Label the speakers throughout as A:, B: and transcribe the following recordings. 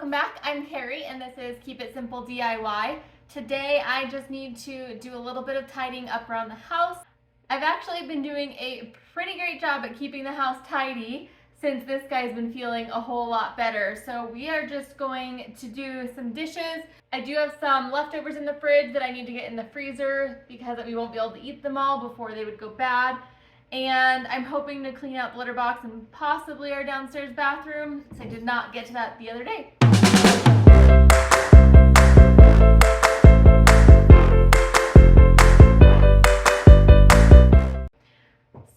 A: welcome back. I'm Carrie and this is Keep It Simple DIY. Today I just need to do a little bit of tidying up around the house. I've actually been doing a pretty great job at keeping the house tidy since this guy's been feeling a whole lot better. So we are just going to do some dishes. I do have some leftovers in the fridge that I need to get in the freezer because we won't be able to eat them all before they would go bad. And I'm hoping to clean out the litter box and possibly our downstairs bathroom, since I did not get to that the other day.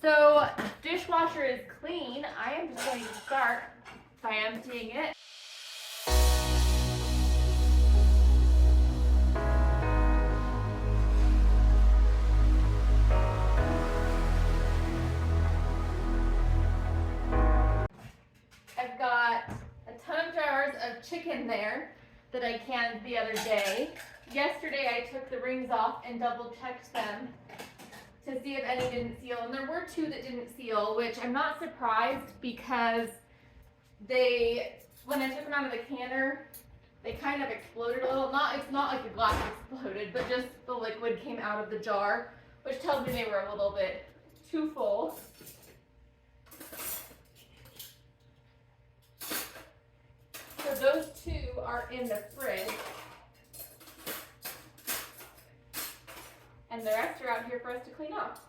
A: So dishwasher is clean. I am just going to start by emptying it. I've got a ton of jars of chicken there that I canned the other day. Yesterday I took the rings off and double checked them to see if any didn't seal, and there were 2 that didn't seal, which I'm not surprised because when I took them out of the canner, they kind of exploded a little. It's not like the glass exploded, but just the liquid came out of the jar, which tells me they were a little bit too full. So those 2 are in the fridge. And the rest are out here for us to clean up.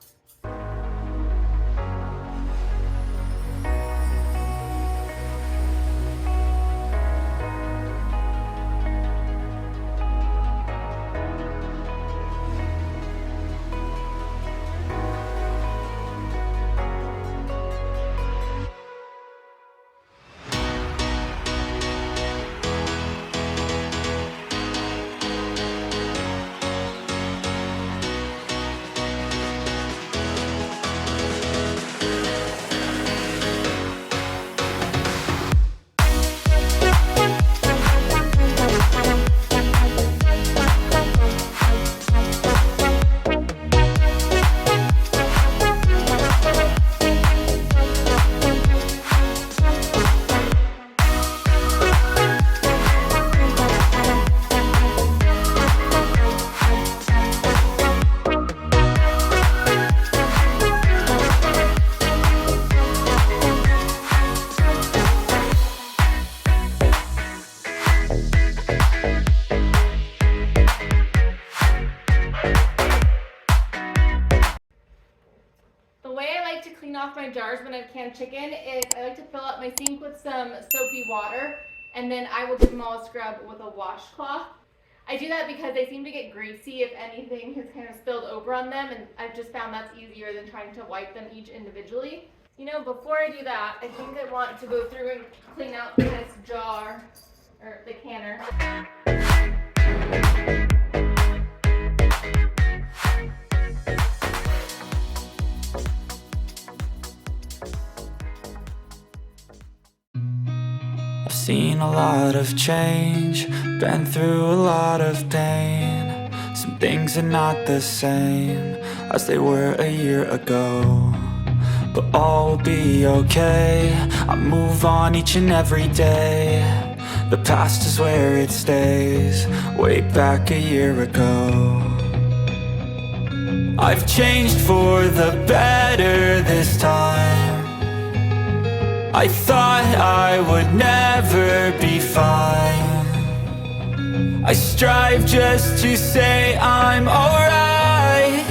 A: Off my jars when I've canned chicken is I like to fill up my sink with some soapy water, and then I will give them all a scrub with a washcloth. I do that because they seem to get greasy if anything has kind of spilled over on them, and I've just found that's easier than trying to wipe them each individually. You know, before I do that, I think I want to go through and clean out this jar, or the canner.
B: Seen a lot of change, been through a lot of pain. Some things are not the same as they were a year ago, but all will be okay. I move on each and every day. The past is where it stays, way back a year ago. I've changed for the better this time. I thought I would never be fine. I strive just to say I'm alright,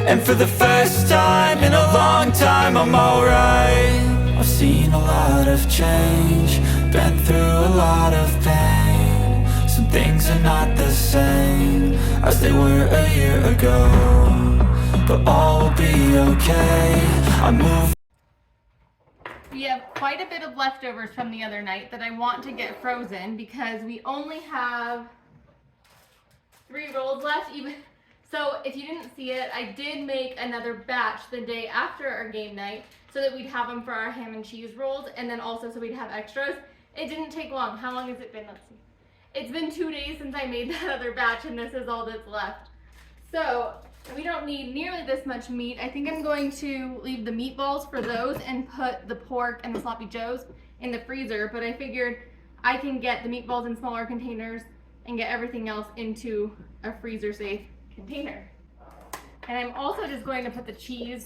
B: and for the first time in a long time I'm alright. I've seen a lot of change, been through a lot of pain. Some things are not the same as they were a year ago, but all will be okay. I move.
A: We have quite a bit of leftovers from the other night that I want to get frozen because we only have 3 rolls left. So if you didn't see it, I did make another batch the day after our game night so that we'd have them for our ham and cheese rolls, and then also so we'd have extras. It didn't take long. How long has it been? Let's see. It's been 2 days since I made that other batch, and this is all that's left. So we don't need nearly this much meat. I think I'm going to leave the meatballs for those and put the pork and the sloppy joes in the freezer, but I figured I can get the meatballs in smaller containers and get everything else into a freezer safe container. And I'm also just going to put the cheese,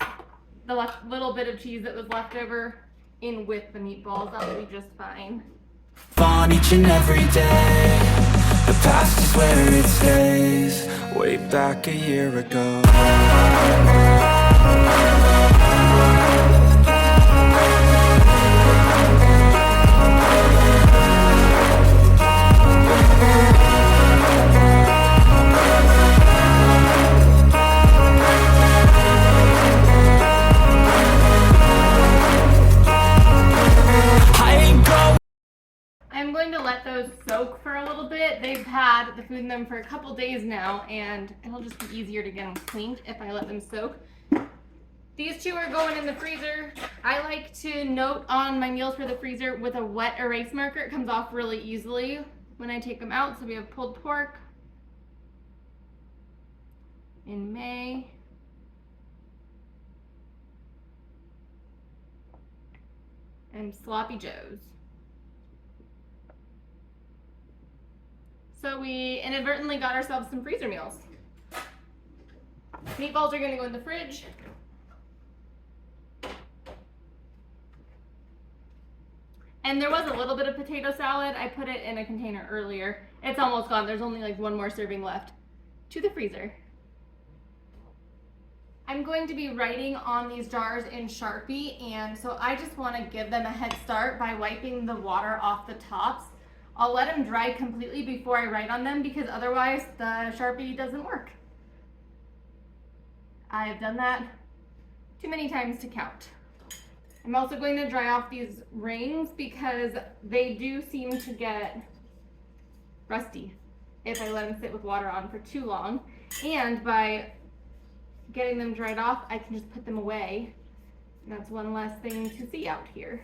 A: the little bit of cheese that was left over, in with the meatballs. That'll be just fine.
B: On each and every day, the past is where it stays. Way back a year ago.
A: I'm going to let those soak for a little bit. They've had the food in them for a couple days now, and it'll just be easier to get them cleaned if I let them soak. These two are going in the freezer. I like to note on my meals for the freezer with a wet erase marker. It comes off really easily when I take them out. So we have pulled pork in May. And sloppy joes. So we inadvertently got ourselves some freezer meals. Meatballs are gonna go in the fridge. And there was a little bit of potato salad. I put it in a container earlier. It's almost gone. There's only like one more serving left. To the freezer. I'm going to be writing on these jars in Sharpie, and so I just want to give them a head start by wiping the water off the tops. I'll let them dry completely before I write on them because otherwise the Sharpie doesn't work. I've done that too many times to count. I'm also going to dry off these rings because they do seem to get rusty if I let them sit with water on for too long. And by getting them dried off, I can just put them away. And that's one less thing to see out here.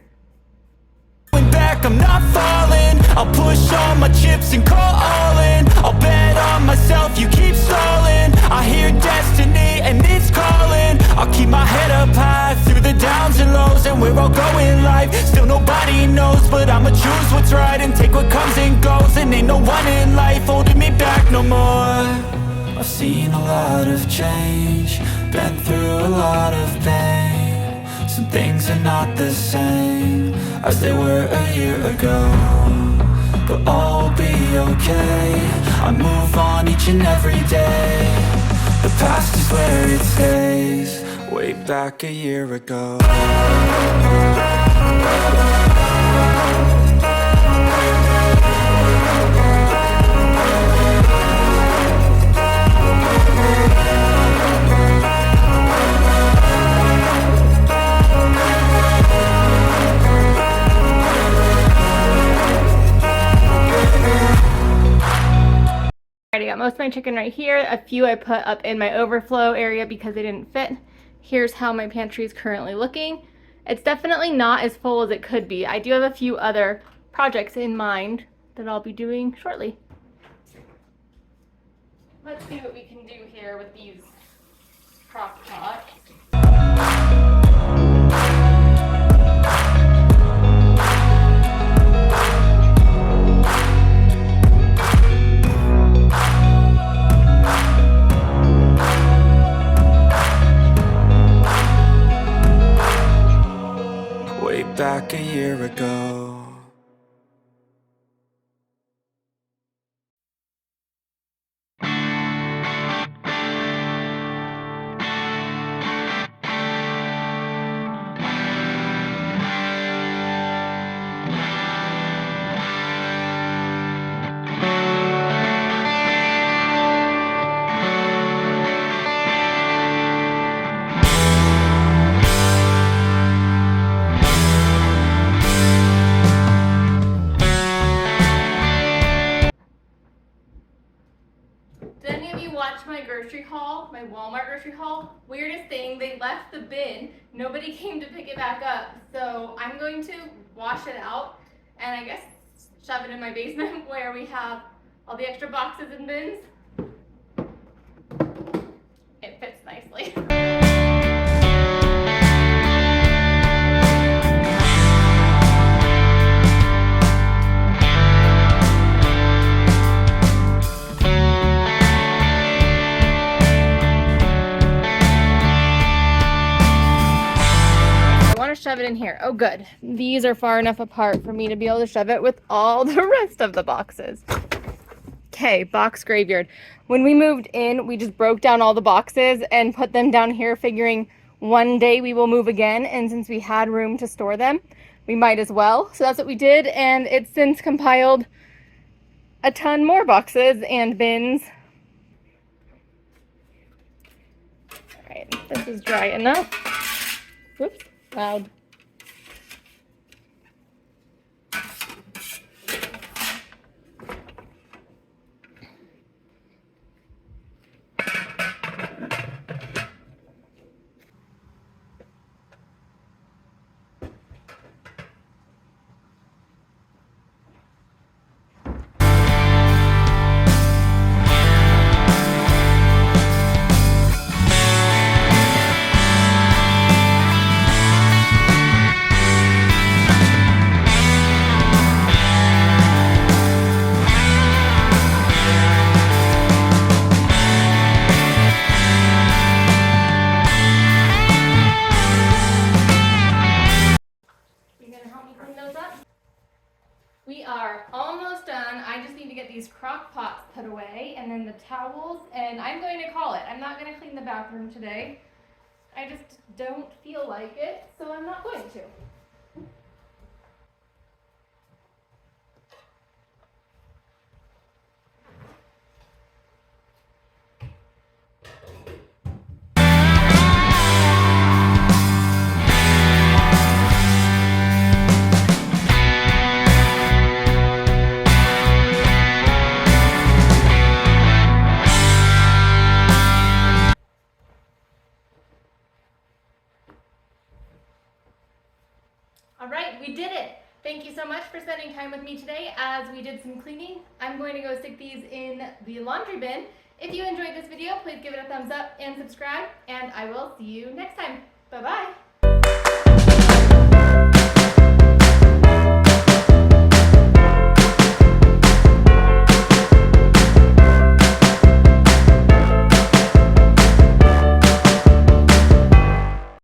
B: Back, I'm not falling. I'll push all my chips and call all in. I'll bet on myself, you keep stalling. I hear destiny and it's calling. I'll keep my head up high through the downs and lows. And we're all going live, still nobody knows. But I'ma choose what's right and take what comes and goes. And ain't no one in life holding me back no more. I've seen a lot of change, been through a lot of pain. Some things are not the same as they were a year ago, but all will be okay. I move on each and every day. The past is where it stays. Way back a year ago.
A: I got most of my chicken right here. A few I put up in my overflow area because they didn't fit. Here's how my pantry is currently looking. It's definitely not as full as it could be. I do have a few other projects in mind that I'll be doing shortly. Let's see what we can do here with these crock pots.
B: Back a year ago.
A: My grocery haul, my Walmart grocery haul. Weirdest thing, they left the bin. Nobody came to pick it back up. So I'm going to wash it out and I guess shove it in my basement where we have all the extra boxes and bins. It fits nicely. in here? Oh, good. These are far enough apart for me to be able to shove it with all the rest of the boxes. Okay, box graveyard. When we moved in, we just broke down all the boxes and put them down here, figuring one day we will move again. And since we had room to store them, we might as well. So that's what we did. And it's since compiled a ton more boxes and bins. All right, this is dry enough. Whoops, loud. We are almost done. I just need to get these crock pots put away and then the towels, and I'm going to call it. I'm not going to clean the bathroom today. I just don't feel like it, so I'm not going to. All right, we did it. Thank you so much for spending time with me today as we did some cleaning. I'm going to go stick these in the laundry bin. If you enjoyed this video, please give it a thumbs up and subscribe, and I will see you next time. Bye-bye.